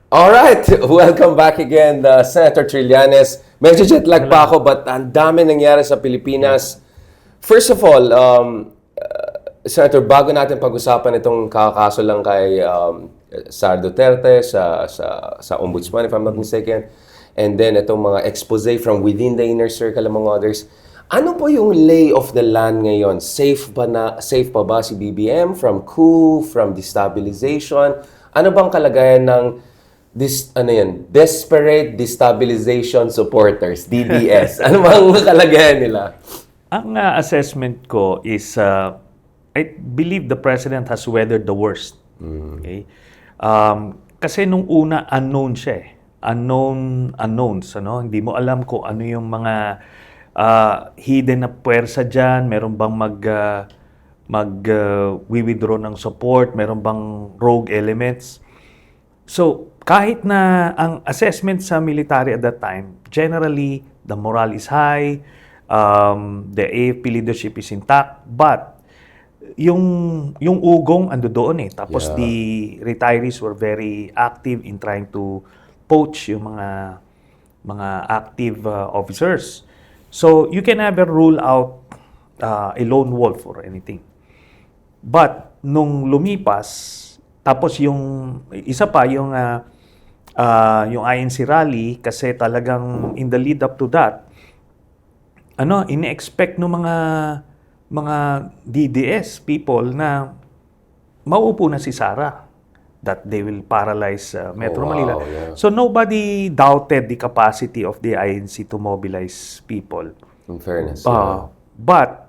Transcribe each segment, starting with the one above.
Alright, welcome back again, Senator Trillanes. Medyo jet lag pa ako, but ang dami nangyari sa Pilipinas. First of all, Senator, bago natin pag-usapan itong kakakaso lang kay Sara Duterte sa Ombudsman, if I'm not mistaken, and then itong mga expose from within the inner circle among others, ano po yung lay of the land ngayon? Safe pa ba si BBM from coup, from destabilization? Ano bang kalagayan ng Desperate Destabilization Supporters, DDS? Ano bang kalagayan nila? Ang assessment ko is, I believe the President has weathered the worst. Okay? Kasi nung una, unknown siya eh. Unknowns. Ano? Hindi mo alam kung ano yung mga hidden na puwersa dyan. Meron bang withdraw ng support? Meron bang rogue elements? So, kahit na ang assessment sa military at that time, generally, the morale is high, the AFP leadership is intact, but yung ugong ando doon eh. Tapos the retirees were very active in trying to poach yung mga active officers. So, you can never rule out a lone wolf or anything. But, nung lumipas, tapos yung isa pa yung INC rally kasi talagang in the lead up to that ine-expect ng mga DDS people na mauupo na si Sara that they will paralyze Metro Manila. Yeah. So nobody doubted the capacity of the INC to mobilize people. In fairness. But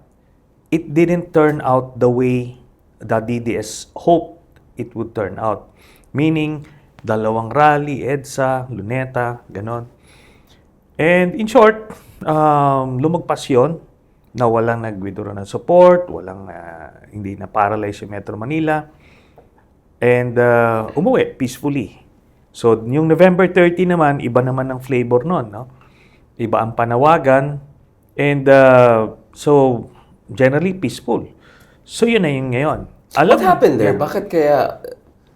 it didn't turn out the way the DDS hoped it would turn out. Meaning, dalawang rally, EDSA, Luneta, ganon. And in short, lumagpas yun na walang nag-withdraw ng support, hindi na paralyze yung Metro Manila, and umuwi peacefully. So, yung November 30 naman, iba naman ang flavor nun, no? Iba ang panawagan, and so, generally peaceful. So, yun na yun ngayon. What happened there? Bakit kaya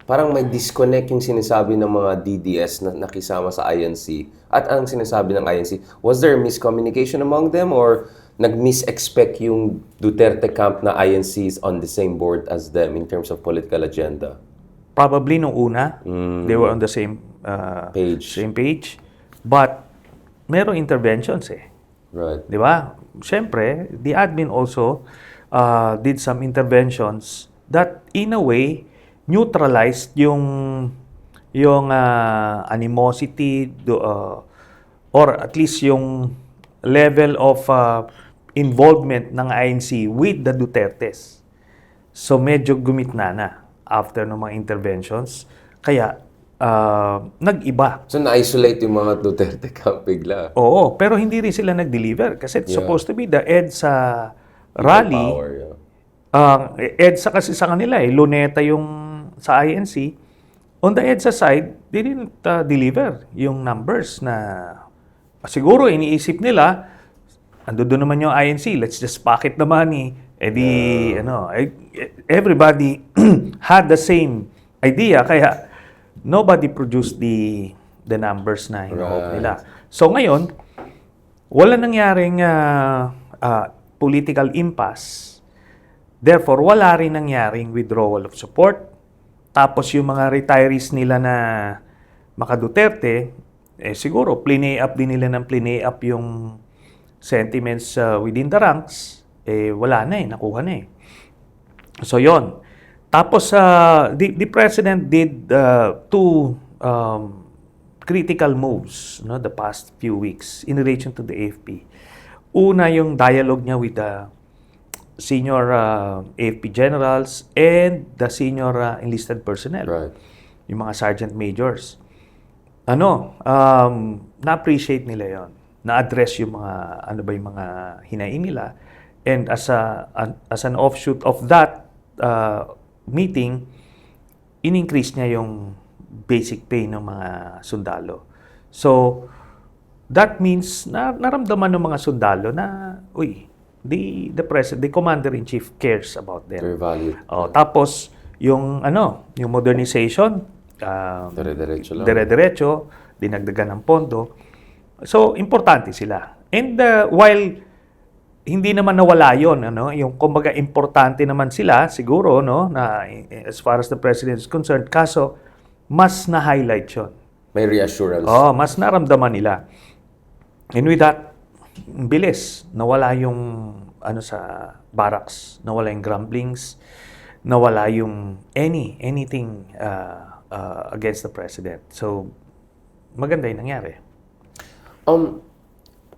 parang may disconnect yung sinasabi ng mga DDS na nakisama sa INC at ang sinasabi ng INC? Was there miscommunication among them or nag-mis-expect yung Duterte camp na INC is on the same board as them in terms of political agenda? Probably nung una, they were on the same page. But merong interventions eh. Right. Di ba? Siyempre, the admin also did some interventions that in a way neutralized yung animosity or at least yung level of involvement ng INC with the Dutertes. So medyo gumitna na after ng mga interventions. Kaya nag-iba. So na-isolate yung mga Duterte camp bigla. Oo, pero hindi rin sila nag-deliver kasi it's supposed to be the EDSA rally. Power, EDSA kasi sa kanila Luneta yung sa INC. On the EDSA side, they didn't deliver yung numbers na siguro iniisip nila, ando doon naman yung INC, let's just pocket the money. Everybody had the same idea, kaya nobody produced the numbers na hinahope nila. So ngayon, wala nangyaring political impasse. Therefore, wala rin nangyaring withdrawal of support. Tapos yung mga retirees nila na maka-Duterte, siguro plinay up din nila ng plinay up yung sentiments within the ranks. Wala na nakuha na So yon. Tapos the President did two critical moves the past few weeks in relation to the AFP. Una, yung dialogue niya with the senior AFP generals and the senior enlisted personnel. Right. Yung mga sergeant majors. Na-appreciate nila yon. Na-address yung yung mga hinaing nila. And as an offshoot of that meeting, in-increase niya yung basic pay ng mga sundalo. So, that means na naramdaman ng mga sundalo na, the president, the commander-in-chief cares about them. Very valued. Tapos yung modernization, Dire-diretso lang. dire-diretso, dinagdagan ng pondo. So, importante sila. And while hindi naman nawala yon, yung kumbaga importante naman sila, siguro, na as far as the president is concerned, kaso, mas na-highlight yun. May reassurance. Mas naramdaman nila. And with that, bilis, nawala yung sa barracks, nawala yung grumblings, nawala yung anything against the president. So, maganda yung nangyari.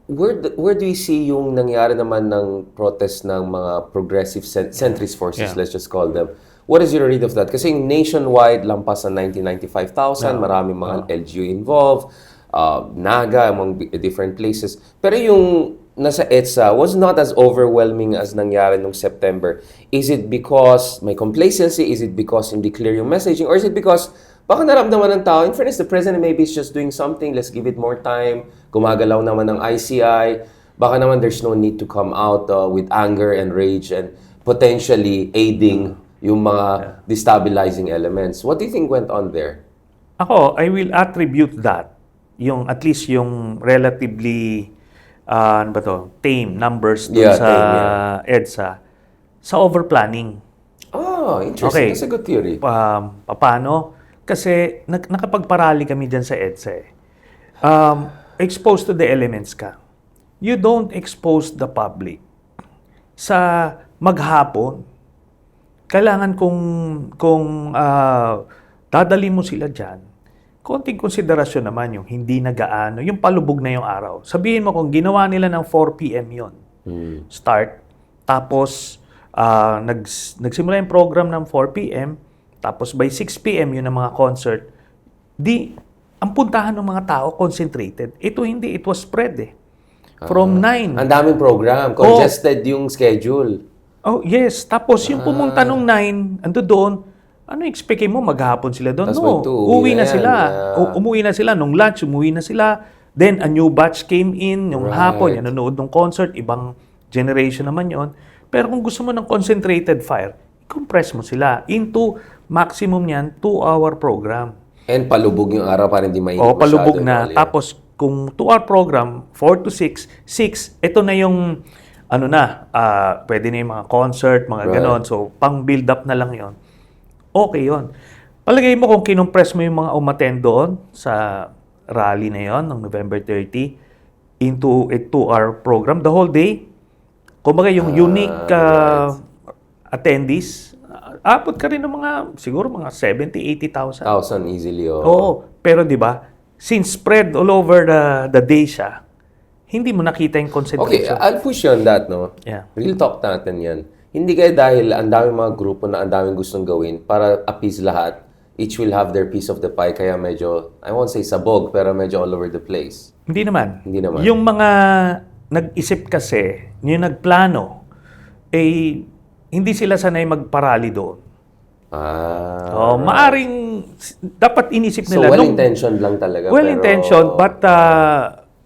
Where do you see yung nangyari naman ng protest ng mga progressive centrist forces, let's just call them? What is your read of that? Kasi nationwide, lampas sa 95,000, maraming mga LGU involved, Naga, among different places. Pero yung nasa EDSA was not as overwhelming as nangyari nung September. Is it because may complacency? Is it because hindi clear yung messaging? Or is it because baka naramdaman ng tao, in fairness, the president maybe is just doing something, let's give it more time, gumagalaw naman ng ICI, baka naman there's no need to come out with anger and rage and potentially aiding yung mga destabilizing elements. What do you think went on there? Ako, I will attribute that, yung at least yung relatively tame numbers dun sa EDSA, sa overplanning. Oh, interesting. That's a good theory. Paano? Kasi nakapagparali kami dyan sa EDSA. Exposed to the elements ka. You don't expose the public sa maghapon. Kailangan kung dadali mo sila dyan, konting konsiderasyon naman yung hindi nagaano, yung palubog na yung araw. Sabihin mo kung ginawa nila ng 4 p.m. yon start, tapos nagsimula yung program ng 4 p.m., tapos by 6 p.m. yun ang mga concert, ang puntahan ng mga tao concentrated. Ito hindi, it was spread From 9. Ang daming program, congested yung schedule. Oh, yes. Tapos yung pumunta nung 9, ando doon, ano expectin mo maghapon sila doon? No, uwi na sila. Umuwi na sila nung lunch, umuwi na sila. Then a new batch came in yung hapon, yung nanonood ng concert, ibang generation naman yon. Pero kung gusto mo ng concentrated fire, i-compress mo sila into maximum niyan 2-hour program. And palubog yung araw para hindi mainit masyado. Palubog na. Tapos kung 2-hour program, 4 to 6, ito na yung pwede na yung mga concert, mga ganon. So, pang build up na lang yon. Okay yon. Palagay mo kung kinumpress mo yung mga umattend doon sa rally na yon ng November 30 into a 2-hour program, the whole day, kumbaga yung unique attendees, abot ka rin ng siguro mga 70,000, 80,000. Easily, Oo. Pero di ba, since spread all over the day siya, hindi mo nakita yung concentration. Okay, I'll push you on that, no? Yeah. Real talk natin yan. Hindi kaya dahil ang daming mga grupo na ang daming gustong gawin para appease lahat, each will have their piece of the pie, kaya medyo, I won't say sabog, pero medyo all over the place. Hindi naman. Hindi naman. Yung mga nag-isip kasi, yung nagplano, hindi sila sanay magparali doon. Maaring dapat inisip nila. So, well-intentioned lang talaga. Well-intentioned, but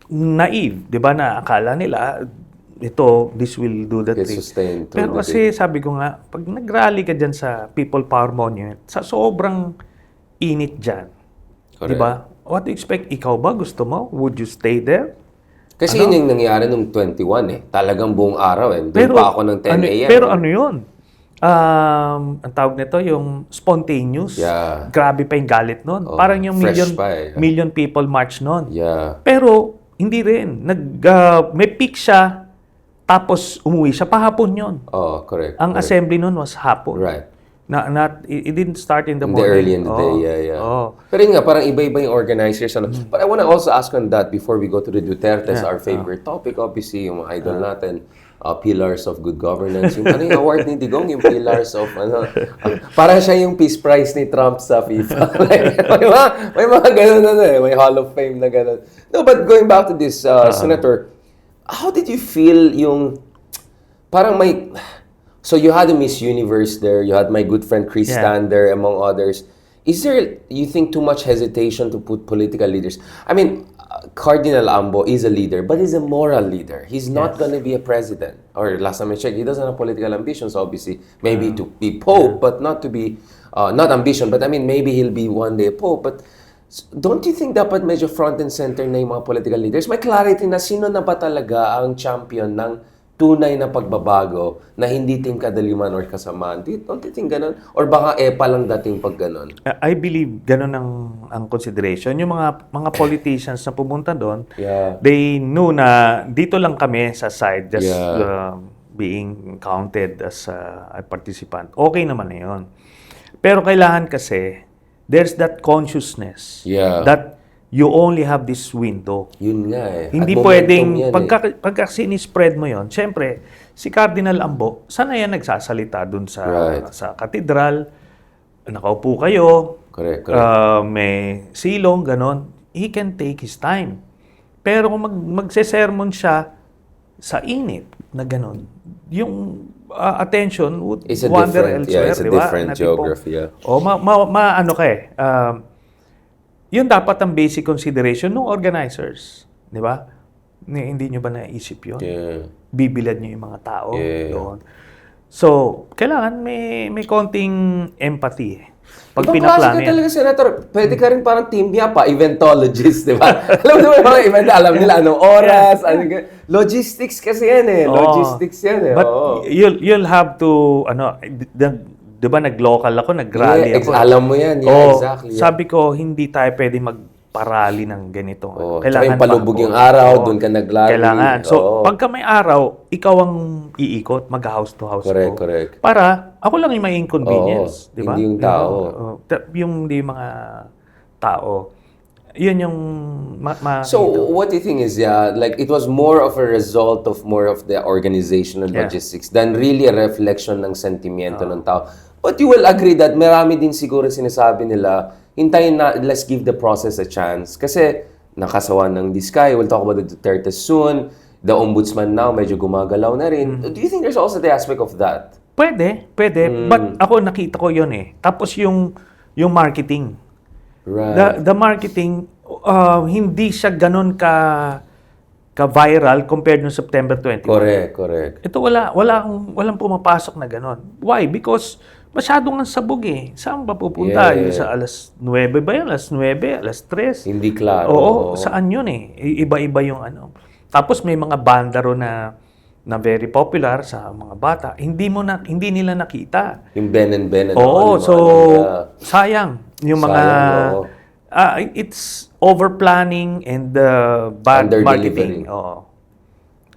naive. Di ba na akala nila, this will do the trick. Pero kasi sabi ko nga, pag nag-rally ka dyan sa People Power Monument, sa sobrang init dyan, di ba? What do you expect? Ikaw ba? Gusto mo? Would you stay there? Kasi yun yung nangyari nung 21 Talagang buong araw Doon pa ako ng 10 a.m. Pero ano yun? Ang tawag nito, yung spontaneous. Yeah. Grabe pa yung galit nun. Parang yung million people march nun. Yeah. Pero hindi rin. May peak siya, tapos umuwi siya. Pahapon yun. Oh, correct. Ang assembly nun was hapon. Right. It didn't start in the morning. Early in the day, yeah. Pero yun nga, parang iba-iba yung organizers. But I wanna also ask on that before we go to the Dutertes, our favorite topic, obviously, yung mga idol natin, Pillars of Good Governance. Yung award ni Digong, yung Pillars of, parang siya yung Peace Prize ni Trump sa FIFA. may mga ganun may Hall of Fame na ganun. No, but going back to this, Senator, how did you feel yung, parang may, so you had a Miss Universe there, you had my good friend Chris Stander, among others. Is there, you think, too much hesitation to put political leaders? I mean, Cardinal Ambo is a leader, but he's a moral leader. He's not going to be a president. Or last time I checked, he doesn't have political ambitions, obviously. Maybe to be Pope, but not to be, not ambition, but I mean, maybe he'll be one day Pope. But don't you think dapat medyo front and center na yung mga political leaders? May clarity na sino na ba talaga ang champion ng tunay na pagbabago na hindi team kadaliman or kasamaan. Don't you think ganun? Or baka palang dating pag ganun? I believe ganun ang consideration. Yung mga politicians na pumunta doon, they knew na dito lang kami sa side, just being counted as a participant. Okay naman na yun. Pero kailangan kasi, there's that consciousness that you only have this window. Yun nga eh. Hindi pwedeng, pagka sinispread mo yon, siyempre, si Cardinal Ambo, sana yan nagsasalita dun sa katedral, nakaupo kayo, correct. May silong, ganon, he can take his time. Pero kung magse-sermon siya sa init na ganon, yung attention would wander elsewhere, it's a different geography. O, ano ka eh, yun dapat ang basic consideration ng organizers. Di ba? Hindi nyo ba naisip yun? Bibilad nyo yung mga tao doon. So, kailangan may konting empathy. Pag pinaplano yan. Talaga, Senator. Pwede ka rin parang team niya pa, eventologist, di ba? Alam mo yung mga event, alam nila anong oras, logistics kasi yan eh. Logistics yan eh. But you'll have to, di ba nag-local ako, nag-rally ako. Alam mo yan. Exactly. Sabi ko, hindi tayo pwede magparally ng ganito. Kailangan palubog yung araw, doon ka nag-rally. Kailangan. So, pagka may araw, ikaw ang iikot, mag-house to house. Correct. Para, ako lang yung may inconvenience. Di ba? Hindi yung tao. Hindi mga tao. Yun yung So, what do you think is, like, it was more of a result of more of the organizational logistics than really a reflection ng sentimiento ng tao. But you will agree that marami din siguro sinasabi nila, hintayin na, let's give the process a chance. Kasi, nakasawa ng Diskaya, we'll talk about the Duterte soon, the ombudsman now, medyo gumagalaw na rin. Do you think there's also the aspect of that? Pwede. But ako nakita ko yun eh. Tapos yung marketing. Right. The marketing, hindi siya ganun ka-viral compared no September 21. Correct. Ito walang pumapasok na ganun. Why? Because masyadong ang sabog eh. Saan ba pupunta? Yung sa alas 9 ba yun? Alas 9? Alas 3? Hindi klaro. Oo, saan yun eh. Iba-iba yung ano. Tapos may mga bandaro na very popular sa mga bata. Hindi nila nakita. Yung Ben and Ben. Oo, so sayang. Yung mga it's over-planning and bad marketing. Oo.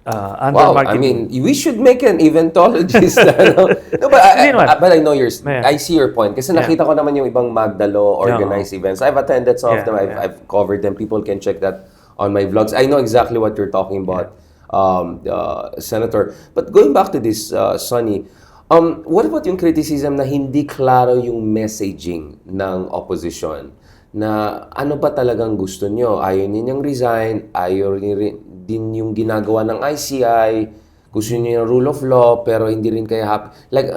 Wow, I mean, we should make an eventologist. No, but I know I see your point. Kasi nakita ko naman yung ibang Magdalo organized events. I've attended some of them. I've covered them. People can check that on my vlogs. I know exactly what you're talking about, Senator. But going back to this, Sonny, what about yung criticism na hindi klaro yung messaging ng opposition? Na ano ba talagang gusto nyo? Ayaw ninyang resign, ayaw din yung ginagawa ng ICI, gusto nyo yung rule of law, pero hindi rin kayo happy. Like,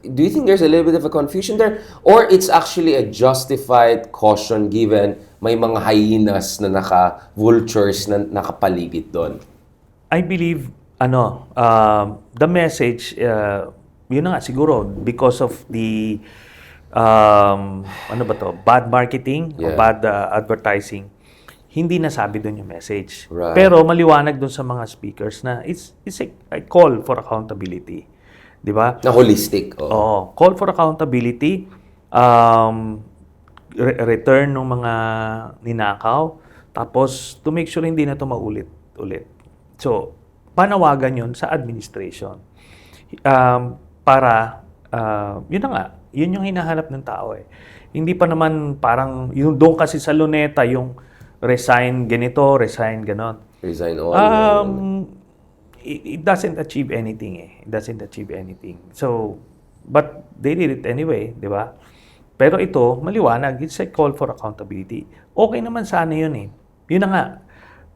do you think there's a little bit of a confusion there? Or it's actually a justified caution given may mga hyenas na vultures na nakapaligid doon? I believe, the message, yun na nga, siguro, because of the bad marketing o bad advertising, hindi nasabi doon yung message. Right. Pero maliwanag doon sa mga speakers na it's a call for accountability. Di ba? Na holistic. Oo. Call for accountability, return ng mga ninakaw, tapos to make sure hindi na ito maulit-ulit. So, panawagan yun sa administration. Para, yun na nga, yun yung hinahanap ng tao eh. Hindi pa naman parang, yung doon kasi sa Luneta, yung resign ganito, resign ganon. Resign all. It doesn't achieve anything eh. It doesn't achieve anything. So, but they did it anyway, di ba? Pero ito, maliwanag, it's a call for accountability. Okay naman sana yun eh. Yun na nga,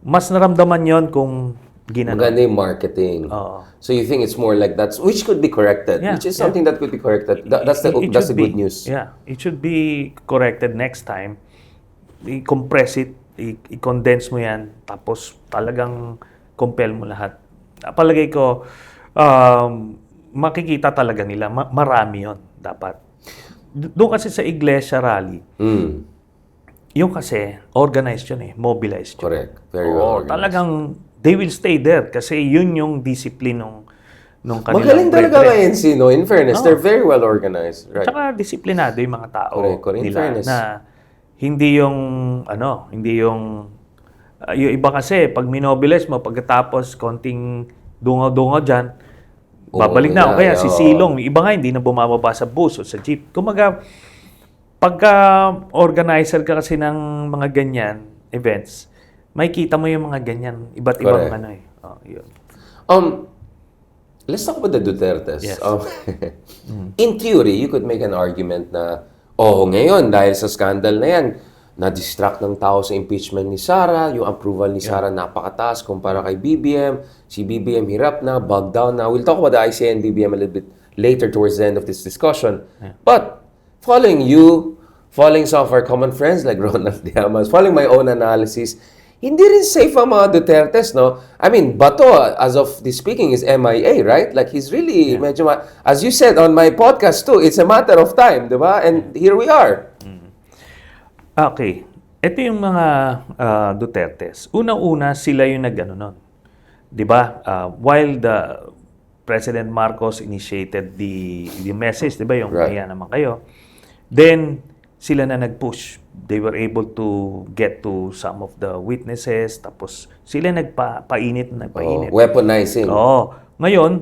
mas naramdaman yun kung ginano. Maganda yung marketing. So you think it's more like that, which could be corrected, which is something that could be corrected. That's the good news. Yeah, it should be corrected next time. I-compress it i-condense mo yan, tapos talagang compel mo lahat. Palagay ko, makikita talaga nila, marami yon dapat. Doon kasi sa Iglesia Rally, yung kasi, organized yun mobilized yun. Correct. Very well organized. Talagang, they will stay there kasi yun yung discipline nung kanilang Magaling talaga brethren. ang ANC, no? In fairness, they're very well organized. Right. Tsaka disiplinado yung mga tao Correct. In nila fairness. na hindi yung yung iba kasi pag minobilize mo pagkatapos konting dungaw-dungaw diyan babalik na o kaya sisilong. Yung iba nga hindi na bumababa sa bus o sa jeep. Kumaga pagka organizer ka kasi ng mga ganyan events, makikita mo yung mga ganyan iba't ibang yun. Let's talk about the Dutertes. Yes. In theory, you could make an argument na, ngayon, dahil sa scandal na yan, na-distract ng tao sa impeachment ni Sara, yung approval ni Sara napakataas kumpara kay BBM, si BBM hirap na, bogged down na. We'll talk about the ICA and BBM a little bit later towards the end of this discussion. But, following some of our common friends like Ronald Diamas, following my own analysis, hindi rin safe ang mga Dutertes, no? I mean, Bato, as of this speaking, is MIA, right? Like, he's really, medyo, as you said on my podcast too, it's a matter of time, di ba? And here we are. Okay. Ito yung mga Dutertes. Unang-una, sila yung nag-ano nun. Di ba? While the President Marcos initiated the message, di ba? Yung kaya naman kayo. Then, sila na nag-push. They were able to get to some of the witnesses. Tapos, sila nagpainit. Weaponizing. Ngayon,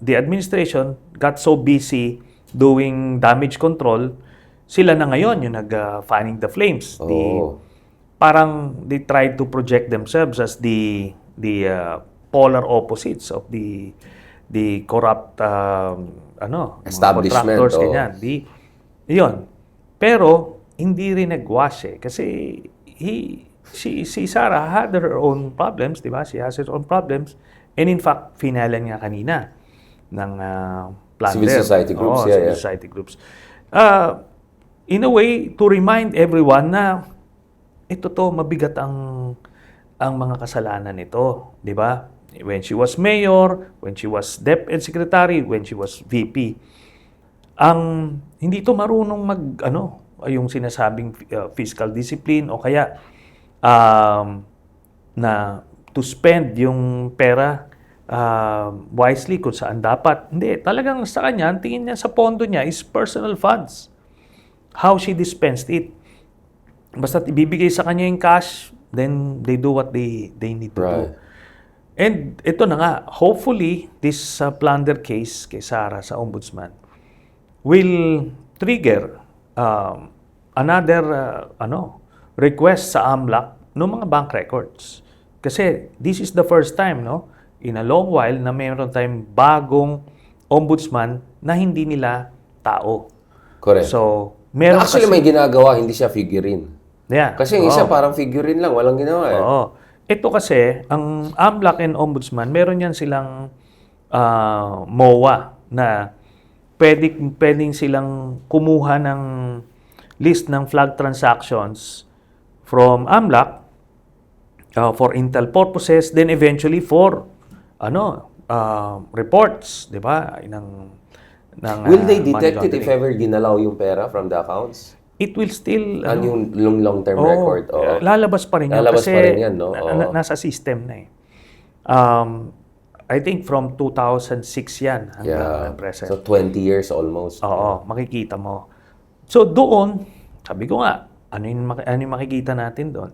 the administration got so busy doing damage control, sila na ngayon yung fanning the flames. Parang they tried to project themselves as the polar opposites of the corrupt establishment. Contractors, ganyan. Yun. Pero hindi rin nagwash kasi si Sara had her own problems, di ba? She has her own problems. And in fact, finalan nga kanina ng plunder. Civil society groups, civil society groups. In a way, to remind everyone na ito mabigat ang mga kasalanan nito, di ba? When she was mayor, when she was DepEd secretary, when she was VP, hindi to marunong yung sinasabing fiscal discipline o kaya na to spend yung pera wisely kung saan dapat. Hindi, talagang sa kanya, ang tingin niya sa pondo niya is personal funds. How she dispensed it. Basta ibibigay sa kanya yung cash, then they do what they need to do. And ito na nga, hopefully, this plunder case kay Sara sa ombudsman will trigger another request sa AMLAC ng mga bank records. Kasi this is the first time, in a long while na mayroon tayong bagong ombudsman na hindi nila tao. Correct. So, meron actually may ginagawa, hindi siya figurine. Yeah. Kasi yung isa parang figurine lang, walang ginawa Ito kasi, ang AMLAC and Ombudsman, meron yan silang MOA na pwedeng silang kumuha ng list ng flag transactions from AMLAC for intel purposes, then eventually for reports, di ba? Will they detect it if ever ginalaw yung pera from the accounts? It will still yung long-term record. Lalabas pa rin yan. Lalabas kasi pa rin yan, no? Nasa system na I think from 2006 yan hanggang present. So 20 years almost. Makikita mo. So doon, sabi ko nga, ano yung makikita natin doon?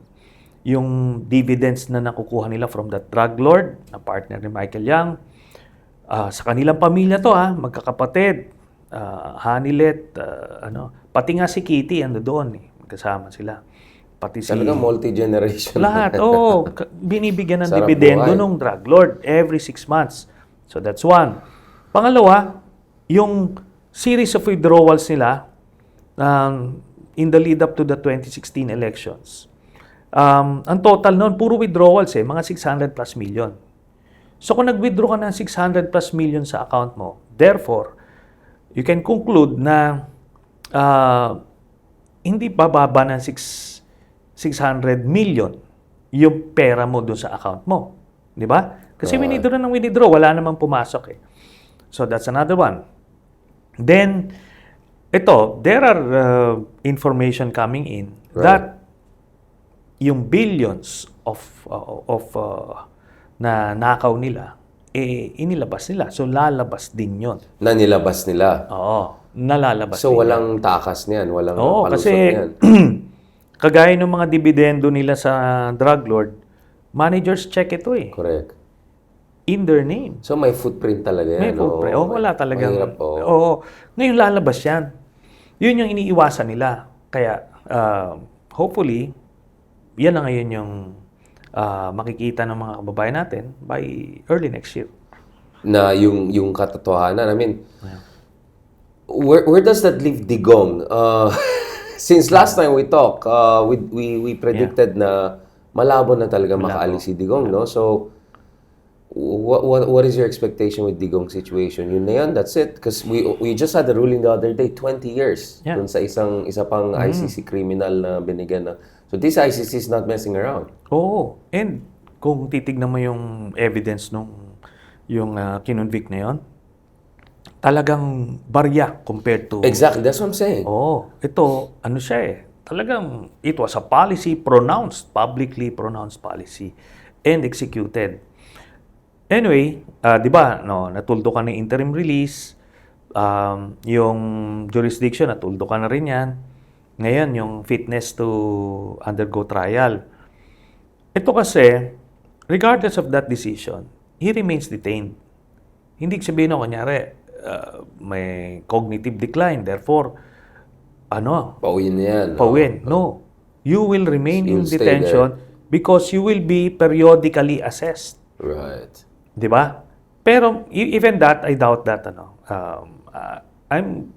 Yung dividends na nakukuha nila from that drug lord, na partner ni Michael Yang, sa kanilang pamilya to magkakapatid, Hanilet, pati nga si Kitty ando doon kasama sila. Pati si talagang multi-generation. lahat, binibigyan ng dividendo ng drug lord every 6 months. So that's one. Pangalawa, yung series of withdrawals nila in the lead up to the 2016 elections. Ang total noon, puro withdrawals mga 600 plus million. So kung nag-withdraw ka ng 600 plus million sa account mo, therefore, you can conclude na hindi bababa ng 600 million yung pera mo doon sa account mo. Di ba? Kasi winidraw ng winidraw, wala namang pumasok eh. So that's another one. Then, there are information coming in that yung billions of na nakaw nila, inilabas nila. So, lalabas din yon. Na nilabas nila. Oo, nalalabas So, din walang takas niyan, walang Oo, palusot kasi niyan. kagaya ng mga dividendo nila sa drug lord, managers check ito eh. Correct. In their name. So, may footprint talaga yan. May footprint. Oo, Wala talagang... mahirap, oo. Oo. Ngayon lalabas yan. Yun yung iniiwasan nila. Kaya, hopefully, yan na ngayon yung makikita ng mga kababayan natin by early next year. Na yung katotohanan. I mean, where does that leave Digong? Since last time we talked, we predicted na malabo na talaga makaalis si Digong, no? So, what is your expectation with Digong situation? Yun na yan, that's it. Because we just had a ruling the other day, 20 years dun sa isa pang ICC criminal na binigyan na. So this ICC is not messing around. Oo. And kung titignan mo yung evidence yung kinonvict na yun, talagang barya compared to... Exactly, that's what I'm saying. Oo. Ito, ano siya eh. Talagang it was a policy publicly pronounced policy and executed. Anyway, di ba, natuldo ka ng interim release, yung jurisdiction, natuldo ka na rin yan. Ngayon, yung fitness to undergo trial. Ito kasi, regardless of that decision, he remains detained. Hindi sabihin na, kunyari, may cognitive decline, therefore, Pauwiin na yan. pauwiin. No. You will remain in You'll stay detention because you will be periodically assessed. Right. Di ba? Pero even that, I doubt that. I'm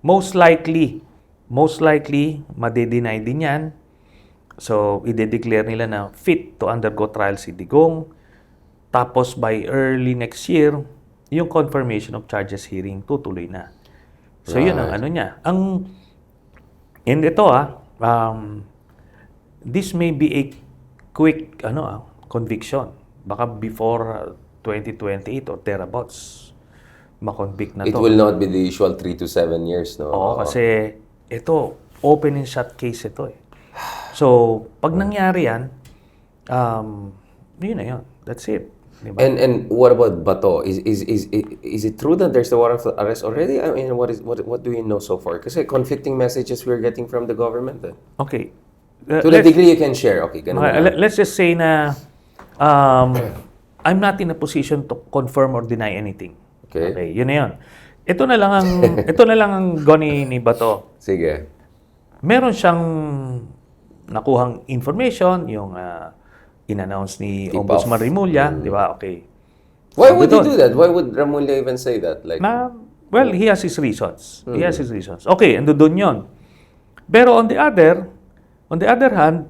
most likely, made-deny din yan. So, i-declare nila na fit to undergo trial si Digong. Tapos, by early next year, yung confirmation of charges hearing tutuloy na. So, yun ang ano niya. And ito this may be a quick conviction. Baka before 2028 or thereabouts, makonvict na to. It will not be the usual 3 to 7 years, no? Oo, kasi ito, open and shut case ito eh. So, pag nangyari yan, yun na yun. That's it. Diba? And what about Bato? Is it true that there's the warrant of arrest already? I mean, what do we know so far? Kasi conflicting messages we're getting from the government. Okay. To the degree you can share. Okay, ganun na. Let's just say na I'm not in a position to confirm or deny anything. Okay. Yun na yun. Ito na lang ang goni ni Bato. Sige. Meron siyang nakuhang information, yung in-announce ni Tip Ombudsman off. Rimulya, di ba? Okay. Why would he do that? Why would Ramulya even say that? Like, Well, he has his reasons. He has his reasons. Okay, ando doon yun. Pero on the other hand,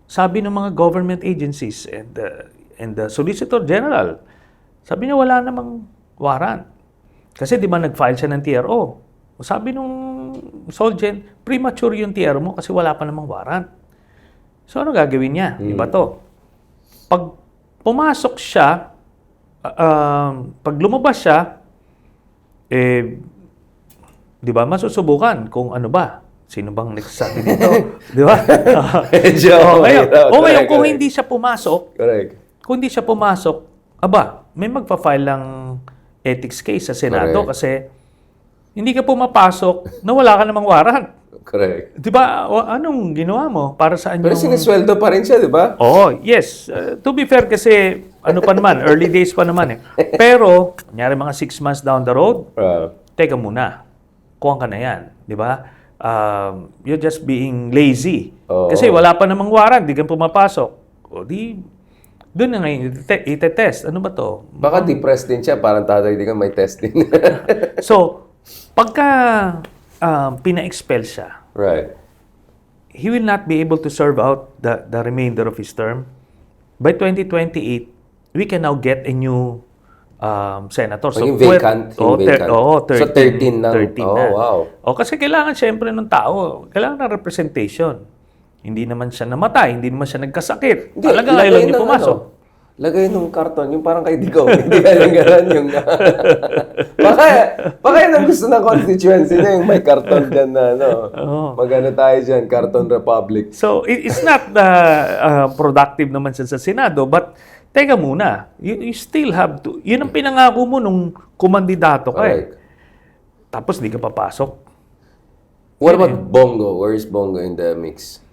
sabi ng mga government agencies and the Solicitor General, sabi niya wala namang warrant. Kasi di ba nag-file siya ng TRO? Sabi nung Solgen, premature yung TRO mo kasi wala pa namang warrant. So ano gagawin niya? Di ba to? Pag pumasok siya, pag lumabas siya, di ba, masusubukan kung ano ba? Sino bang nagsasabi dito? Di ba? Ngayon, kung hindi siya pumasok, kung hindi siya pumasok, may magpa-file lang ethics case sa Senado kasi hindi ka pumapasok na wala ka namang warrant. correct. Di ba? Anong ginawa mo? Para saan Pero yung... sinisweldo pa rin siya, di ba? Oh, yes. To be fair kasi, ano pa naman, early days pa naman eh. Pero, kunyari mga 6 months down the road, teka muna, kuha ka na yan. Di ba? You're just being lazy. Kasi wala pa namang warrant, di ka pumapasok. O di, doon na ngayon, itetest. Ano ba to? Baka depressed din siya, parang tatay di ka may testing. So, pagka pina-expel siya, Right. he will not be able to serve out the remainder of his term. By 2028, we can now get a new senator. So, vacant. So 13 na. 13 Oh, na. wow. Kasi kailangan siyempre ng tao, kailangan ng representation. Hindi naman siya namatay, hindi naman siya nagkasakit. Hindi, Talagang ayaw lang niya pumasok. Lagay nung karton, yung parang kay Digong. Hindi ka lang gano'n yung... baka yan ang gusto ng constituency na yung may karton dyan na, Magano tayo dyan, Karton Republic. So, it's not productive naman siya sa Senado, but teka muna, you still have to, yun ang pinangako mo nung kumandidato ka eh. Correct. Tapos di ka papasok. What about Bongo? Where is Bongo in the mix?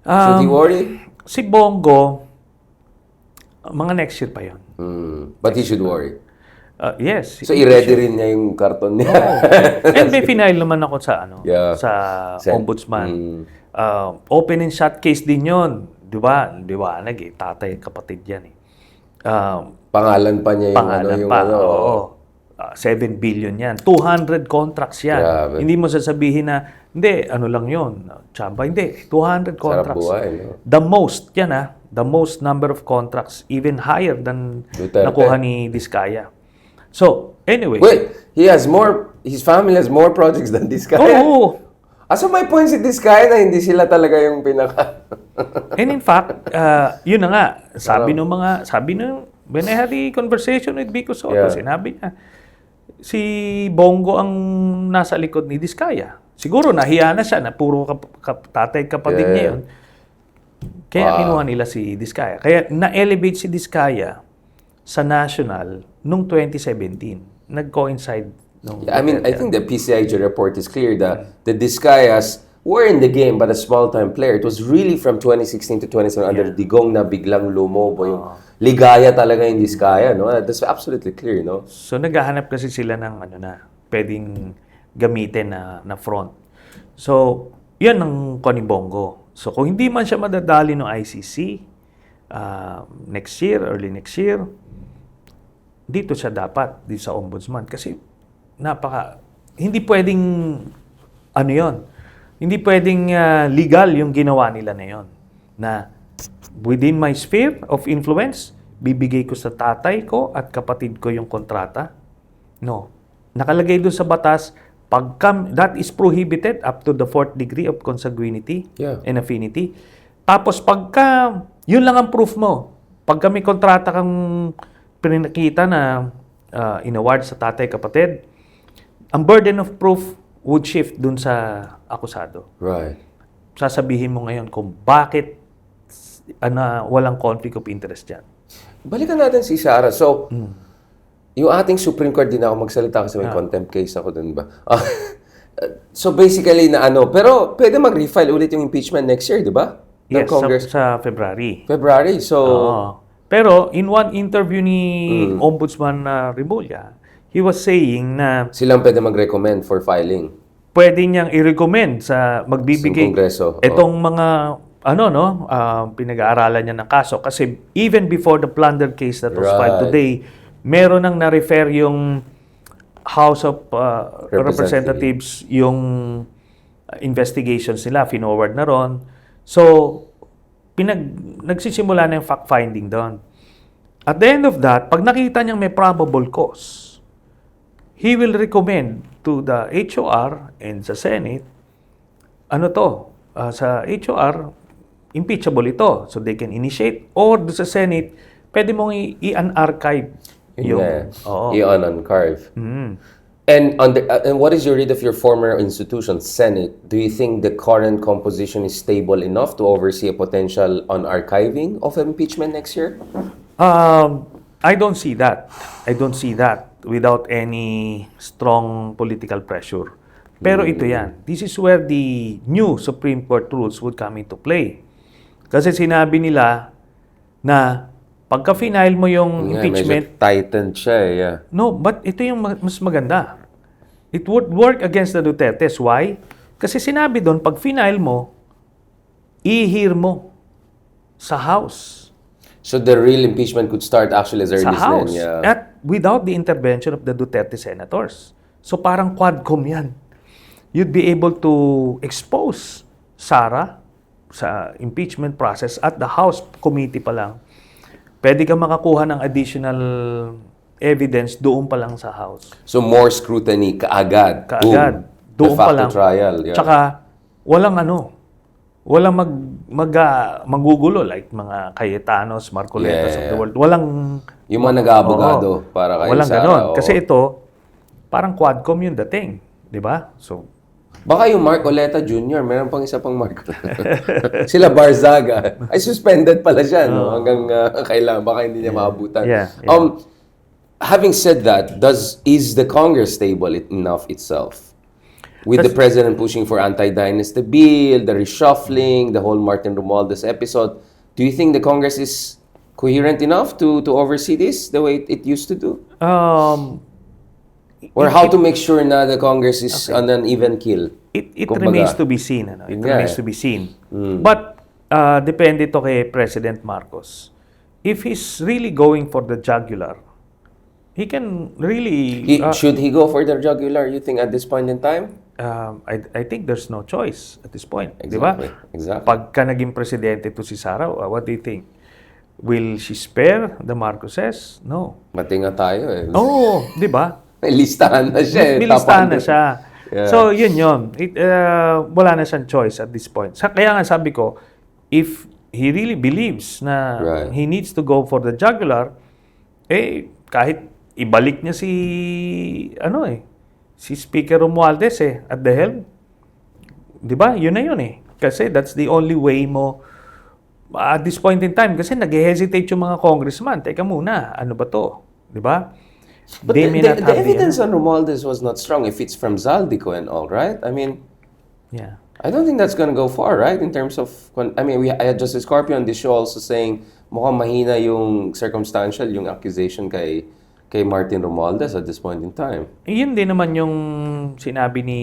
Should he worry? Si Bongo, mga next year pa yun. But he should worry. Yes. So, i-ready rin niya yung karton niya. And may final naman ako sa Yeah. sa ombudsman. Open and shut case din yun. Di ba? Liwanag eh. Tatay, kapatid yan eh. Pangalan pa niya yung Pangalan yung pa, oo. 7 billion yan. 200 contracts yan. Grabe. Hindi mo sasabihin na, hindi, ano lang yun, tsamba. Hindi, 200 contracts. buhay, no? The most, yan the most number of contracts, even higher than Duterte. nakuha ni Diskaya. So, anyway. Wait, his family has more projects than this guy. Oo. So may point si Diskaya na hindi sila talaga yung pinaka... And in fact, yun na nga, sabi nung, when I had the conversation with Vico Soto, Yeah. sinabi niya, si Bongo ang nasa likod ni Diskaya. Siguro nahiya na siya na puro tatay kapatid niya yun. Kaya kinuha nila si Diskaya. Kaya na-elevate si Diskaya sa national nung 2017. Nag-coincide nung... I mean, I think the PCIG report is clear that the Diskayas were in the game but a small-time player. It was really from 2016 to 2017 under Digong na biglang lumobo yung ligaya talaga yung Diskaya, no? That's absolutely clear, no? So naghahanap kasi sila ng pwedeng gamitin na front. So, yan ang Bongo. So kung hindi man siya madadali ng ICC next year, early next year, dito siya dapat, dito sa ombudsman. Kasi hindi pwedeng, hindi pwedeng legal yung ginawa nila na yon. Na within my sphere of influence, bibigay ko sa tatay ko at kapatid ko yung kontrata. No. Nakalagay doon sa batas, that is prohibited up to the 4th degree of consanguinity and affinity. Tapos yun lang ang proof mo. Pagka may kontrata kang pinakita na inaward sa tatay kapatid, ang burden of proof would shift dun sa akusado. Right. Sasabihin mo ngayon kung bakit walang conflict of interest dyan. Balikan natin si Sara. So, yung ating Supreme Court, din ako magsalita kasi may contempt case ako dun ba? So, basically pero pwede mag-refile ulit yung impeachment next year, di ba? Ng Yes, Congress. sa February. February, so... Pero in one interview ni Ombudsman Rimulya, he was saying na Silang pwede mag-recommend for filing. pwede niyang i-recommend sa magbibigay Sa Kongreso. itong mga pinag-aaralan niya ng kaso. Kasi even before the plunder case that was filed today, meron nang na-refer yung House of Representatives yung investigations nila, finoward na ron. So, nagsisimula na yung fact-finding doon. At the end of that, pag nakita niyang may probable cause, he will recommend to the HOR and sa Senate, sa HOR, impeachable ito. So they can initiate. Or sa Senate, pwede mong i-unarchive I-uncarve. And what is your read of your former institution, Senate? Do you think the current composition is stable enough to oversee a potential unarchiving of impeachment next year? I don't see that. I don't see that without any strong political pressure. Pero ito yan. This is where the new Supreme Court rules would come into play. Kasi sinabi nila na pagka-final mo yung impeachment... Medyo tightened siya yeah. No, but ito yung mas maganda. It would work against the Dutertes. Why? Kasi sinabi doon, pag final mo, i-hear mo sa House. So the real impeachment could start actually as early Sa as House. then, yeah. At without the intervention of the Duterte senators. So parang quadcom yan. You'd be able to expose Sara sa impeachment process at the House committee pa lang. Pwede ka makakuha ng additional evidence doon pa lang sa House. So more scrutiny kaagad. Kaagad. Boom. Doon De pa facto lang. trial. Yeah. Tsaka walang walang magugulo like mga Cayetanos, Marcoletas of the world. Walang Yung mga nag-aabogado para kay walang Sara. ganon. oo. Kasi ito, parang quadcom yung dating. Di ba? So, Baka yung Mark Oleta Jr., meron pang isa pang Mark. Sila Barzaga. Ay, suspended pala siya, no? Hanggang kailangan. Baka hindi niya maabutan. Yeah. Having said that, is the Congress stable enough itself? With the president pushing for anti-dynasty bill, the reshuffling, the whole Martin Romualdez episode, do you think the Congress is coherent enough to oversee this the way it used to do? Or how to make sure na the Congress is on an even kill? It Kumbaga. remains to be seen. Ano? It Yun nga remains eh. to be seen. But, depende to kay President Marcos. If he's really going for the jugular, he can really... Should he go for the jugular, you think, at this point in time? I think there's no choice at this point. Di ba? Exactly. Pagka naging presidente to si Sara, what do you think? Will she spare the Marcoses? No. Matinga tayo eh. Oo, di ba? May listahan na siya eh. Milistahan na siya. Yeah. So, yun. Wala na siyang choice at this point. Kaya nga sabi ko, if he really believes na he needs to go for the jugular, kahit ibalik niya si Speaker Romualdez at the helm. Di ba? Yun na yun eh. Kasi that's the only way mo at this point in time. Kasi nag-hesitate yung mga congressman. Teka muna, ano ba to? Di ba? But the evidence on Romualdez was not strong if it's from Zaldico and all, right? I mean, yeah. I don't think that's going to go far, right? In terms of, I mean, I had Justice Scorpio on this show also saying mukhang mahina yung circumstantial, yung accusation kay Martin Romualdez at this point in time. Yun din naman yung sinabi ni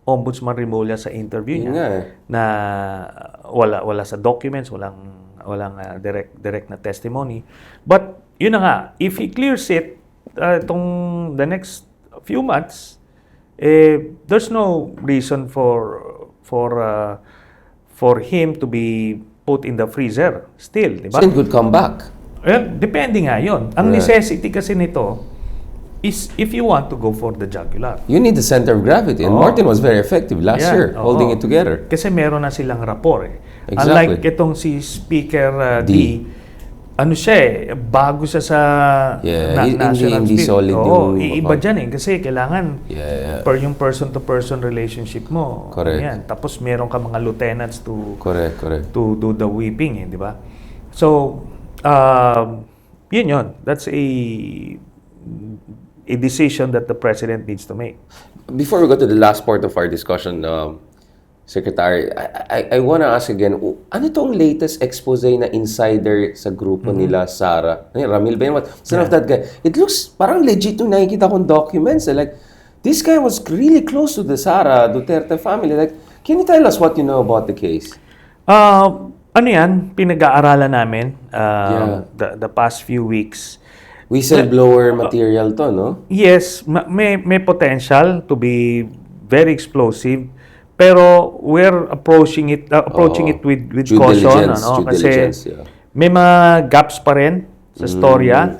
Ombudsman Rimulya sa interview niya na wala sa documents, walang direct na testimony. But yun na nga, if he clears it itong the next few months, there's no reason for him to be put in the freezer still, di ba? So it could come back. Well, depende nga yun. Ang necessity kasi nito is if you want to go for the jugular. You need the center of gravity. And Martin was very effective last year, holding it together. Kasi meron na silang rapport eh. Exactly. Unlike itong si Speaker D, ano siya bago siya sa national hindi speed. solid Oo, yung... iba dyan eh. Kasi kailangan yung person-to-person relationship mo. Correct. Yan. Tapos meron ka mga lieutenants to Correct. do the whipping eh, di ba? So, yun. That's a decision that the president needs to make. Before we go to the last part of our discussion, Secretary, I want to ask again, ano tong latest expose na insider sa grupo nila, Sara? Ramil ba yun? Son of that guy. It looks parang legit yung nakikita kong documents. Like, this guy was really close to the Sara Duterte family. Like, can you tell us what you know about the case? Ano yan? Pinag-aaralan namin the past few weeks. Whistleblower material to, no? Yes, may potential to be very explosive. Pero we're approaching it with caution, kasi may mga gaps pa rin sa storya.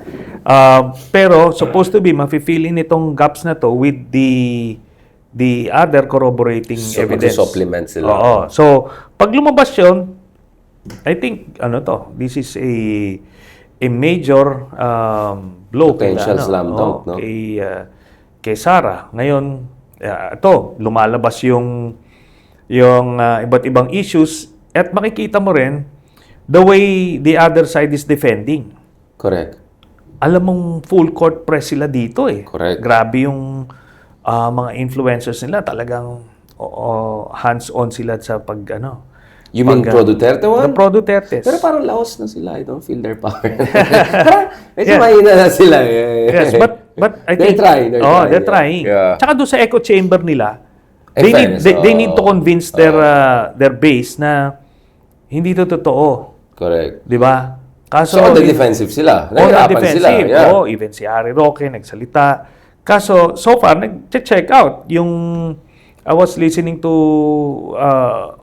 Pero supposed to be mafe-fill-in itong gaps na to with the other corroborating evidence. Supplement sila. Oo. So, pag lumabas 'yon, I think this is a major blow potential slam dunk, no? Kay Sara. Ngayon, ito lumalabas yung iba't ibang issues at makikita mo rin the way the other side is defending. Correct. Alam mong full court press sila dito eh. Correct. Grabe yung mga influencers nila, talagang hands-on sila sa You mean Pro-Duterte one? The Pro-Duterte. Pero parang laos na sila. I don't feel their power. Medyo mahina na sila. Yes, but I think... They're trying. Yeah. Tsaka doon sa echo chamber nila, they need to convince their base na hindi to totoo. Correct. Di ba? So on the defensive sila. On the defensive. Sila. Yeah. Even si Harry Roque nagsalita. Kaso, so far, nag-check out. I was listening to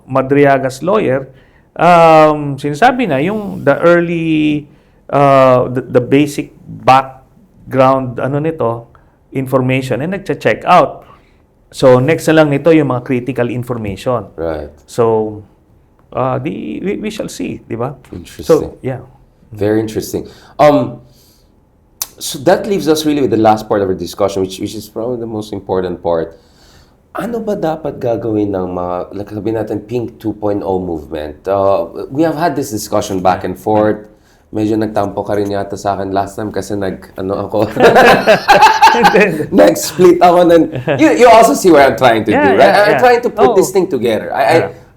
Madriaga's lawyer. Sinasabi na the early, the basic background information, nag-check out. So, next na lang nito yung mga critical information. Right. So, we shall see, di ba? Interesting. So, yeah. Very interesting. So that leaves us really with the last part of our discussion, which is probably the most important part. Ano ba dapat gagawin ng mga, like sabihin natin, Pink 2.0 movement? We have had this discussion back and forth. Medyo nagtampo ka rin yata sa akin last time kasi nag-split ako. You also see what I'm trying to do, right? I'm trying to put this thing together.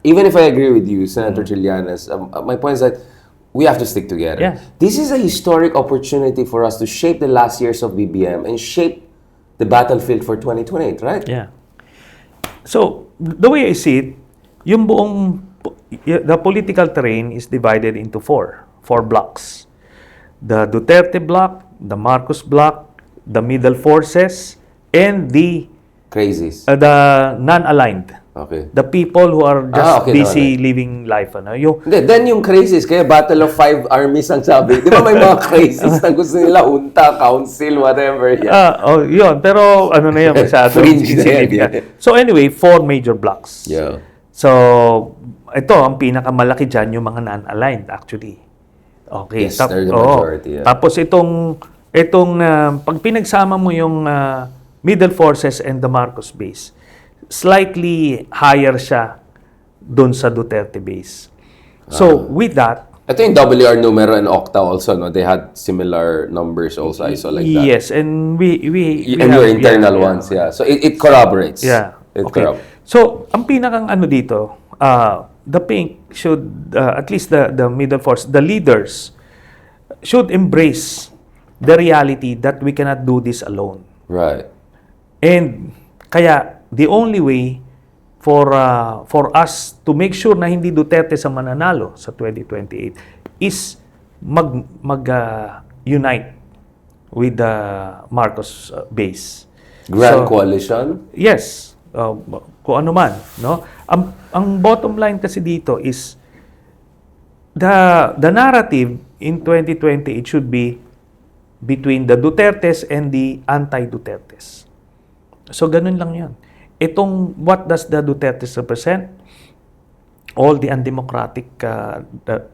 Even if I agree with you, Senator Trillanes, my point is that we have to stick together. Yeah. This is a historic opportunity for us to shape the last years of BBM and shape the battlefield for 2028, right? Yeah. So, the way I see it, the political terrain is divided into four blocks. The Duterte block, the Marcos block, the middle forces, and the Crazies. non-aligned. Okay. The people who are just busy no. living life. Then yung crazies, kaya Battle of Five Armies ang sabi. Di ba may mga crazies na gusto nila, unta, council, whatever. Yun. Pero ano na yun, masyado. Fringe na yan. So anyway, 4 major blocks. Yeah. So, ito, ang pinakamalaki dyan, yung mga non-aligned actually. Okay. Yes, they're the majority. Yeah. Tapos itong pag pinagsama mo yung middle forces and the Marcos base, slightly higher siya doon sa Duterte base. So, with that, I think WR Numero and Octa also, no? They had similar numbers also, I saw like that. yes, and we And have, your internal ones, yeah. So, it corroborates. Yeah. It Okay. corroborates. So, ang pinakang ano dito, the Pink should, at least the middle force, the leaders, should embrace the reality that we cannot do this alone. Right. And kaya, the only way for us to make sure na hindi Duterte sa mananalo sa 2028 is unite with the Marcos base. Grand Coalition? Yes, kung ano man, no? Ang bottom line kasi dito is the narrative in 2020 it should be between the Dutertes and the anti-Dutertes. So ganun lang 'yon. Itong what does the Dutertes represent? All the undemocratic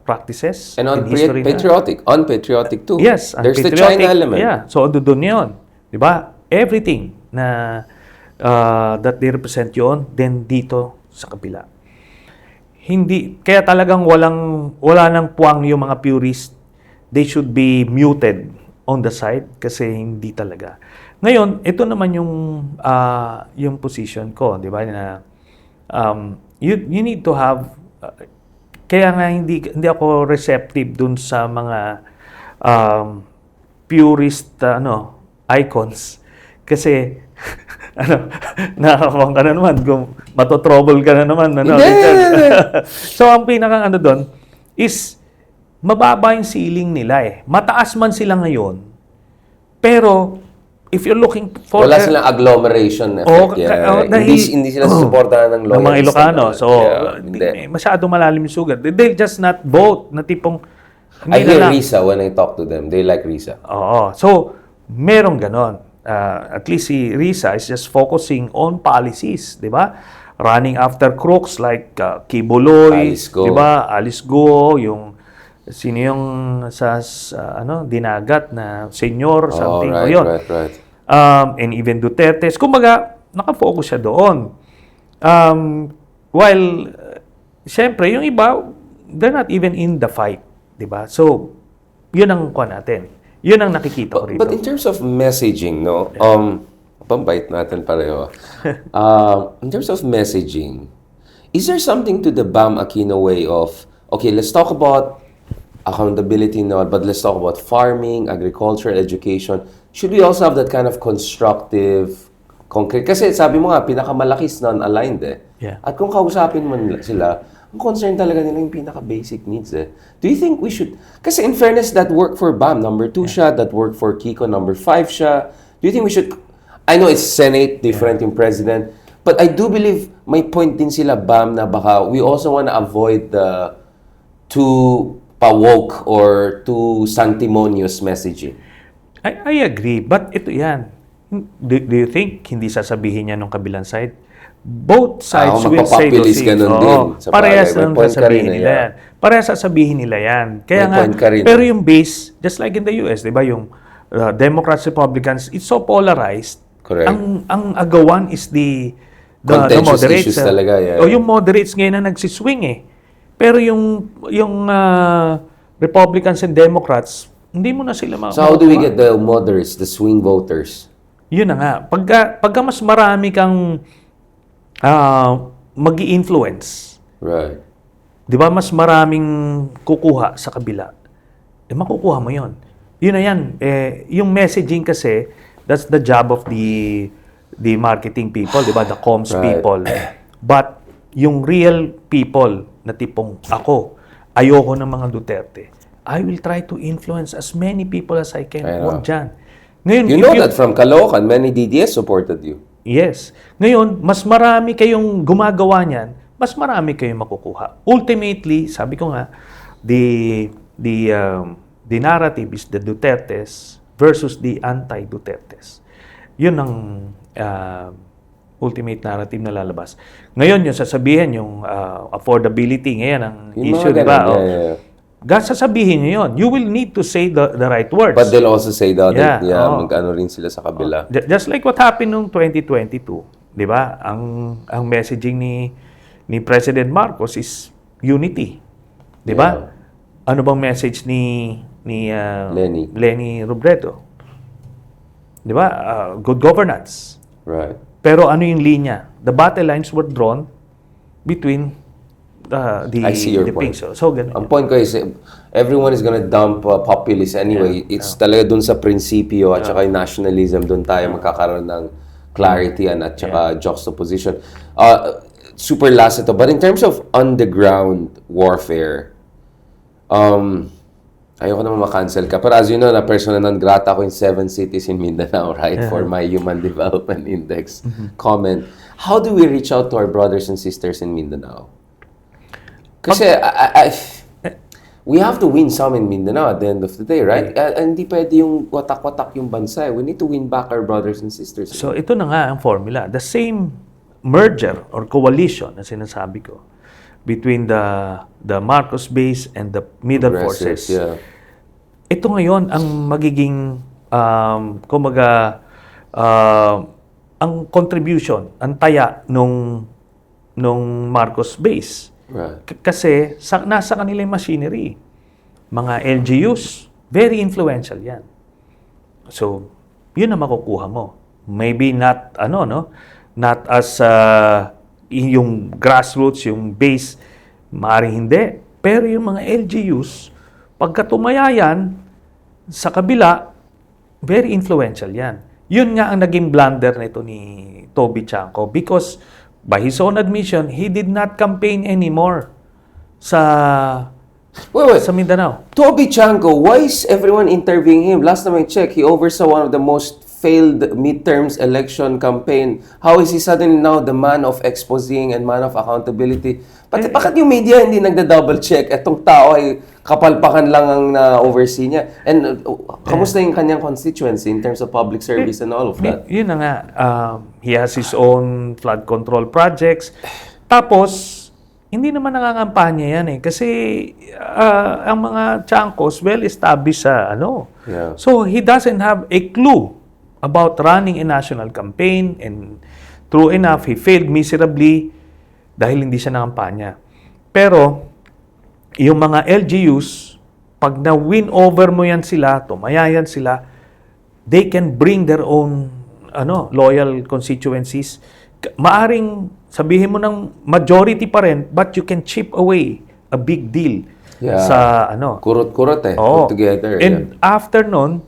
practices And in history. unpatriotic too. Yes, There's the unpatriotic. China element. Yeah, so doon 'yon. 'Di ba? Everything na that they represent 'yon, then dito sa kabila. Hindi kaya talagang wala nang puwang yung mga purists. They should be muted on the side kasi hindi talaga. Ngayon, ito naman yung position ko, 'di ba, na you need to have kaya nga hindi ako receptive dun sa mga purist icons kasi nakakawang ka na naman kung matotrouble ka na naman So ang pinakang doon is mababa yung ceiling nila mataas man sila ngayon pero if you're looking for wala silang agglomeration effect. Hindi sila susuportahan ng loyalists. Ng mga Ilocano. So, hindi. masyado malalim yung sugat. They just not vote na tipong I hear Risa when I talk to them. They like Risa. Oo. So, merong ganon. At least si Risa is just focusing on policies, di ba? Running after crooks like Kibuloy, Alice Go. di ba? Alice Go, yung sino yung sa dinagat na senior, something. Right. And even Duterte. Kumbaga, nakafocus siya doon. While, syempre, yung iba, they're not even in the fight. Diba? So, yun ang kuha natin. Yun ang nakikita ko rito. But in terms of messaging, no? Pambait natin pareho. In terms of messaging, is there something to the Bam Aquino way of, okay, let's talk about accountability now, but let's talk about farming, agriculture, education. Should we also have that kind of constructive, concrete? Kasi sabi mo nga, pinakamalaki is non-aligned Yeah. At kung kausapin mo sila, ang concern talaga nila yung pinaka-basic needs Do you think we should, kasi in fairness, that worked for BAM, number 2 siya, that worked for Kiko, number 5 siya. Do you think we should, I know it's Senate, different yung President, but I do believe may point din sila BAM na baka we also want to avoid the too pa-woke or too sanctimonious messaging. I agree, but ito yan. Do you think hindi sasabihin niya nung kabilang side? both sides kung will say those magpapopulist things. ganun din, sa Parehas bagay. May ang point ka sasabihin rin, nila yan. Parehas sasabihin nila yan. Kaya May nga, point ka rin. pero yung base, just like in the US, di ba, yung Democrats, Republicans, it's so polarized. Correct. Ang agawan is the Contentious moderates. issues talaga, yeah. O yung moderates ngayon na nagsiswing eh. Pero yung Republicans and Democrats, hindi mo na sila So how do we get the moderates, the swing voters? Yun na nga. Pagka mas marami kang magi-influence, Right. di ba, mas maraming kukuha sa kabila, makukuha mo yon. Yun na yan. Yung messaging kasi, that's the job of the marketing people, di ba? The comms Right. people. But yung real people na tipong ako, ayoko ng mga Duterte, I will try to influence as many people as I can. I know. Huwag dyan. Ngayon, You if know that from Caloocan, many DDS supported you. Yes. Ngayon, mas marami kayong gumagawa niyan, mas marami kayong makukuha. Ultimately, sabi ko nga, the narrative is the Dutertes versus the anti-Dutertes. Yun ang ultimate narrative na lalabas. Ngayon, yung sasabihin, yung affordability, ngayon ang Yung mga issue, di ba? ganun, yeah. Sasabihin nyo yun. You will need to say the right words. But they'll also say that, Yeah, mag-ano rin sila sa kabila. Just like what happened noong 2022, 'di ba? Ang messaging ni President Marcos is unity. 'Di ba? Yeah. Ano bang message ni Lenny Robredo? 'Di ba? Good governance. Right. Pero ano yung linya? The battle lines were drawn between I see your point. So ganun. Ang point ko is, everyone is gonna dump populists anyway. It's talaga dun sa prinsipyo at saka yung nationalism, dun tayo magkakaroon ng clarity at saka juxtaposition. Super last ito. But in terms of underground warfare, ayoko naman makancel ka. Pero as you know, na persona non grata ako in 7 cities in Mindanao, right? For my Human Development Index comment. How do we reach out to our brothers and sisters in Mindanao? Kasi we have to win some in Mindanao at the end of the day, right? Hindi pwede yung watak-watak yung bansa. We need to win back our brothers and sisters. So ito na nga ang formula. The same merger or coalition na sinasabi ko between the Marcos base and the middle forces. Yeah. Ito ngayon ang magiging ang contribution, ang taya nung Marcos base. Right. Kasi nasa kanila yung machinery. Mga LGUs, very influential yan. So, yun ang makukuha mo. Maybe not, not as yung grassroots, yung base, maaaring hindi. Pero yung mga LGUs, pagka tumaya yan, sa kabila, very influential yan. Yun nga ang naging blunder nito ni Toby Chanco because by his own admission, he did not campaign anymore sa Mindanao. Toby Chanco, why is everyone interviewing him? Last time I checked, he oversaw one of the most failed midterms election campaign. How is he suddenly now the man of exposing and man of accountability? Bakit yung media hindi nagda-double check? Etong tao ay kapalpakan lang ang na-oversee niya. And kamusta yung kanyang constituency in terms of public service and all of that? Yun na nga. He has his own flood control projects. Tapos, hindi naman nangangampanya yan eh. Kasi ang mga Chancos well-established sa Yeah. So, he doesn't have a clue about running a national campaign and true enough, he failed miserably dahil hindi siya nangampanya. Pero, yung mga LGUs, pag na-win over mo yan sila, tumaya yan sila, they can bring their own loyal constituencies. Maaring sabihin mo ng majority pa rin, but you can chip away a big deal sa Kurot-kurot put together. And after nun,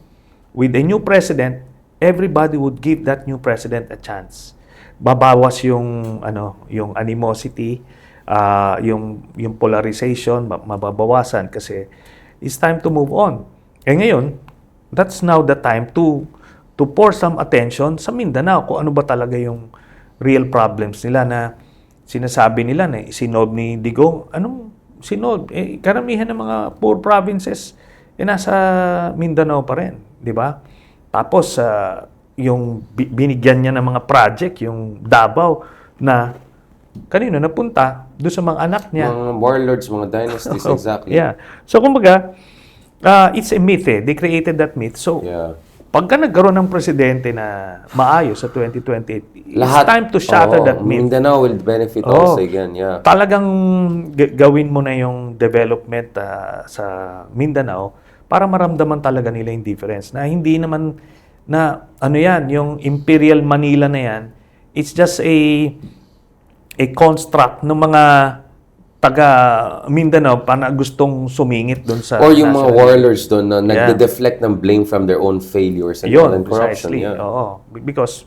with a new president, everybody would give that new president a chance. Babawas yung yung animosity, yung polarization, mababawasan kasi it's time to move on. Ngayon, that's now the time to pour some attention sa Mindanao kung ano ba talaga yung real problems nila na sinasabi nila na sinolve ni Digong. Anong sinolve? Karamihan ng mga poor provinces nasa Mindanao pa rin, di ba? Tapos yung binigyan niya ng mga project, yung Davao, na kanino napunta doon sa mga anak niya. Mga warlords, mga dynasties, exactly. Yeah. So, kumbaga, it's a myth eh. They created that myth. So, Yeah. pagka nagkaroon ng presidente na maayos sa 2028, it's time to shatter that myth. Mindanao will benefit also again, yeah. Talagang gawin mo na yung development sa Mindanao para maramdaman talaga nila yung difference. Na hindi naman na ano yan, yung Imperial Manila na yan, it's just a construct ng mga taga Mindanao na gustong sumingit doon sa Or yung mga national- warlords doon na nagde-deflect ng blame from their own failures and Yun, corruption. precisely. Yeah. Oo. Because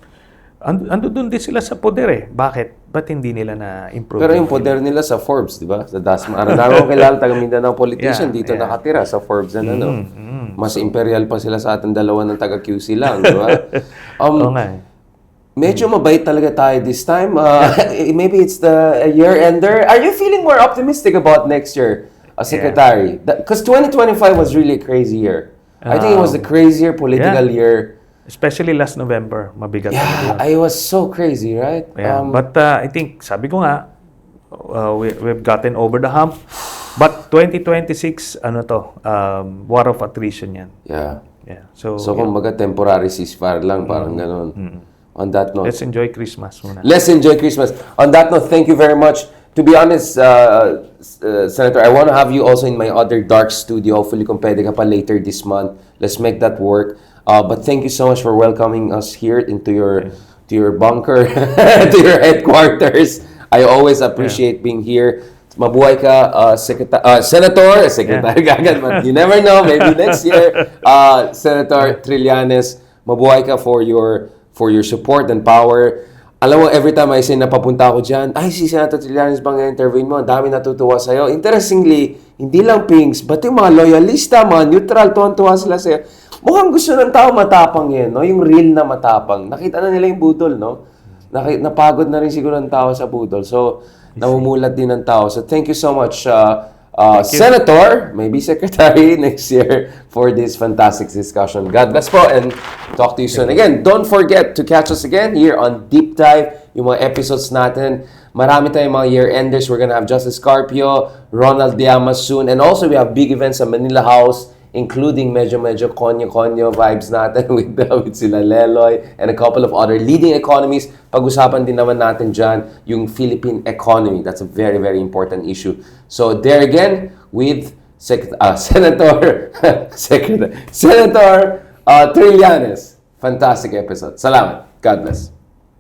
ando doon din sila sa poder eh. Bakit? Ba't hindi nila na-improve? Pero yung poder nila sa Forbes, di ba? Sa Dasma. Araw-araw kilala taga Mindanao politician Yeah, dito yeah. nakatira sa Forbes and ano. Mas imperial pa sila sa ating dalawa ng taga QC lang, di ba? Oo nga eh. Medyo mabait talaga tayo this time. Maybe it's the year-ender. Are you feeling more optimistic about next year, Secretary? Because 2025 was really a crazy year. I think it was the crazier political year. Especially last November, mabigat Yeah, talaga I yun. was so crazy, right? Yeah. But I think, sabi ko nga, we've gotten over the hump. But 2026, war of attrition yan. Yeah. Yeah. So, So, kumbaga, temporary ceasefire lang, parang ganun. On that note. let's enjoy Christmas muna. Let's enjoy Christmas. On that note, thank you very much. To be honest, Senator, I want to have you also in my other dark studio. Hopefully, kung pwede ka pa later this month. Let's make that work. But thank you so much for welcoming us here into your bunker, to your headquarters. I always appreciate being here. Mabuhay ka, Senator, Secretary Gagan, but you never know, maybe next year. Senator Trillanes, mabuhay ka for your support and power. Alam mo, every time I say napapunta ako dyan, ay, si Senator Trillanes bang interview mo? Ang dami natutuwa sa'yo. Interestingly, hindi lang Pinks, but yung mga loyalista, mga neutral, tuwan-tuwa sila sa'yo. Mukhang gusto ng tao matapang yan, no? Yung real na matapang. Nakita na nila yung budol, no? Napagod na rin siguro ng tao sa budol. So, namumulat din ng tao. So, thank you so much, Senator, maybe Secretary next year for this fantastic discussion. God bless po and talk to you soon. Again, don't forget to catch us again here on Deep Dive, yung mga episodes natin. Marami tayong mga year-enders. We're gonna have Justice Carpio, Ronald Diamas soon, and also we have big events sa Manila House, including medyo konyo-konyo vibes natin with sila Leloy and a couple of other leading economies. Pag-usapan din naman natin dyan yung Philippine economy. That's a very, very important issue. So there again, with Senator Trillanes. Fantastic episode. Salamat. God bless.